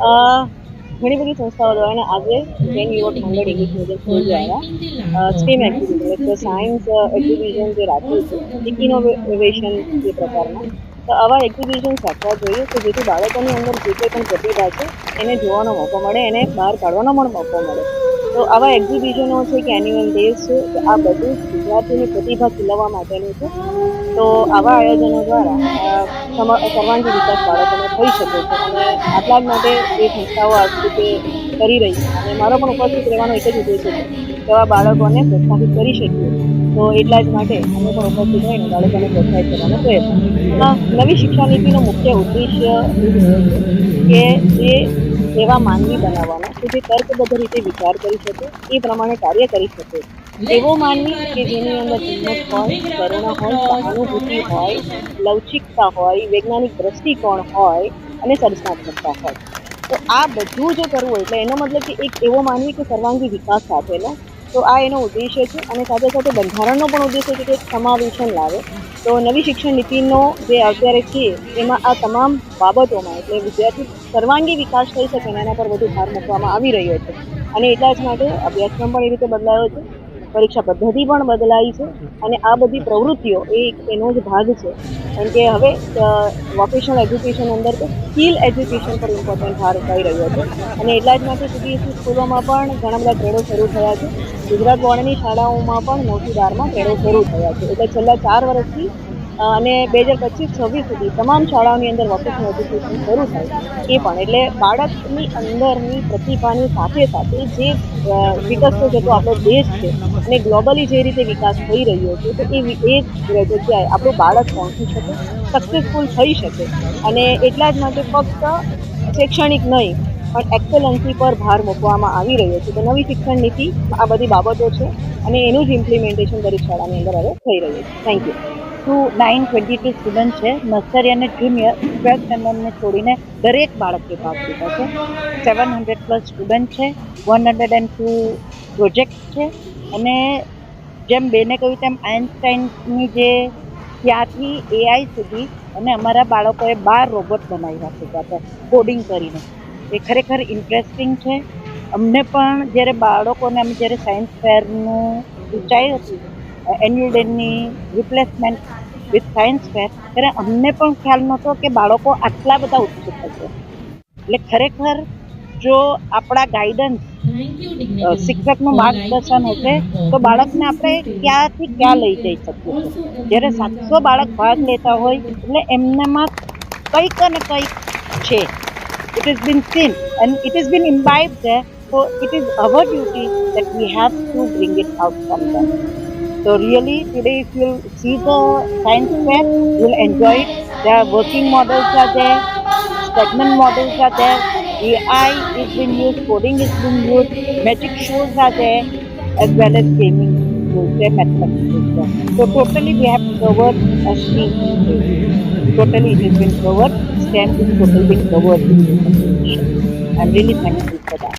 અ, ઘણી બધી સંસ્થાઓ દ્વારા આજે જૈન યુવક મંડળ ઇંગ્લિશ મીડિયમ સ્કૂલ દ્વારા સ્ટીમ એક્ટિવિટી એટલે સાયન્સ એક્ઝિબિશન જે રાખ્યું છે ઇનોવેશન એ પ્રકારના. તો આવા એક્ઝિબિશન્સ રાખવા જોઈએ કે જેથી બાળકોની અંદર જે કંઈ પણ પ્રતિભા છે એને જોવાનો મોકો મળે, એને બહાર કાઢવાનો પણ મોકો મળે. તો આવા એક્ઝિબિશનો છે કે એન્યુઅલ ડેઝ છે કે આ બધું જ વિદ્યાર્થીની પ્રતિભા ખીલવવા માટેનું છે. તો આવા આયોજનો દ્વારા સર્વાંગી વિકાસ બાળકોનો થઈ શકે છે અને આટલા જ માટે જે સંસ્થાઓ આ રીતે કરી રહી છે અને મારો પણ ઉપસ્થિત રહેવાનો એક જ ઉદ્દેશ્ય છે કે આવા બાળકોને પ્રોત્સાહિત કરી શકીએ. તો એટલા જ માટે અમે પણ ઉપસ્થિત રહીને બાળકોને પ્રોત્સાહિત કરવાનો પ્રયત્ન. નવી શિક્ષા નીતિનો મુખ્ય ઉદ્દેશ્ય કે જે એવા માનવી બનાવવાનો કે જે તર્કબદ્ધ રીતે વિચાર કરી શકે, એ પ્રમાણે કાર્ય કરી શકે. એવો માનવી કે જેની અંદર હિંમત હોય, કરુણા હોય, સહાનુભૂતિ હોય, લવચિકતા હોય, વૈજ્ઞાનિક દ્રષ્ટિકોણ હોય અને સર્જનાત્મકતા હોય. તો આ બધું જો કરવું હોય એટલે એનો મતલબ કે એક એવો માનવી કે સર્વાંગી વિકાસ સાથેનો. તો આ એનો ઉદ્દેશ્ય છે અને સાથે સાથે બંધારણનો પણ ઉદ્દેશ્ય છે કે એક સમાવેશન લાવે. તો નવી શિક્ષણ નીતિનો જે અત્યારે છે એમાં આ તમામ બાબતોમાં એટલે વિદ્યાર્થી સર્વાંગી વિકાસ થઈ શકે ને એના પર વધુ ભાર મૂકવામાં આવી રહ્યો છે. અને એટલા જ માટે અભ્યાસક્રમ પણ એ રીતે બદલાયો છે, પરીક્ષા પદ્ધતિ પણ બદલાઈ છે અને આ બધી પ્રવૃત્તિઓ એ એનો જ ભાગ છે. કારણ કે હવે વોકેશનલ એજ્યુકેશન અંદર તો સ્કિલ એજ્યુકેશન પર ઇમ્પોર્ટન્ટ ભાર થઈ રહ્યો છે. અને એટલા જ માટે સીબીએસઈ સ્કૂલોમાં પણ ઘણા બધા ટ્રેડો શરૂ થયા છે. ગુજરાત બોર્ડની શાળાઓમાં પણ 9 થી 12માં ટ્રેડો શરૂ થયા છે. એટલે છેલ્લા 4 વર્ષથી અને 2025-26 સુધી તમામ શાળાઓની અંદર વોકેશનલ એજ્યુકેશન શરૂ થાય એ પણ. એટલે બાળકની અંદરની પ્રતિભાની સાથે સાથે જે વિકસતો જતો આપણો દેશ છે અને ગ્લોબલી જે રીતે વિકાસ થઈ રહ્યો છે તો એ જગ્યાએ આપણું બાળક પહોંચી શકે, સક્સેસફુલ થઈ શકે. અને એટલા જ માટે ફક્ત શૈક્ષણિક નહીં પણ એક્સેલન્સી પર ભાર મૂકવામાં આવી રહ્યો છે. તો નવી શિક્ષણ નીતિ આ બધી બાબતો છે અને એનું જ ઇમ્પ્લિમેન્ટેશન દરેક શાળાની અંદર હવે થઈ રહ્યું છે. Thank you. 922 સ્ટુડન્ટ છે. નર્સરી અને જુનિયર 12 સ્ટેન્ડર્ડને છોડીને દરેક બાળકે ભાગ લીધો છે. 700+ સ્ટુડન્ટ છે, 102 પ્રોજેક્ટ છે. અને જેમ બેને કહ્યું તેમ આઇન્સ્ટાઈનની જે ત્યાંથી એઆઈ સુધી અને અમારા બાળકોએ 12 રોબોટ બનાવ્યા છે ત્યાં કોડિંગ કરીને. એ ખરેખર ઇન્ટરેસ્ટિંગ છે. અમને પણ જ્યારે બાળકોને અમે જ્યારે સાયન્સ ફેરનું ઊંચાઈ હતી annual Danny replacement with science fair, ત્યારે અમને પણ ખ્યાલ નહોતો કે બાળકો આટલા બધા ઉત્સુક હશે. એટલે ખરેખર જો આપણા ગાઈડન્સ શિક્ષકનું માર્ગદર્શન હશે તો બાળકને આપણે ક્યાંથી ક્યાં લઈ જઈ શકીએ છીએ. જ્યારે 700 બાળક ભાગ લેતા હોય એટલે એમનામાં કંઈક ને કંઈક છે. It has been seen and it has been imbibed there. So it is our duty that we have to bring it out from them. So really today if you see the science fair, you will enjoy it. There are working models are there, segment models are there, AI is being used, coding is being used, magic shows are there, as well as gaming tools there, mathematics is there. So totally we have covered a STEAM today. Totally it has been covered. STEM is totally been covered in this exhibition. I'm really thankful for that.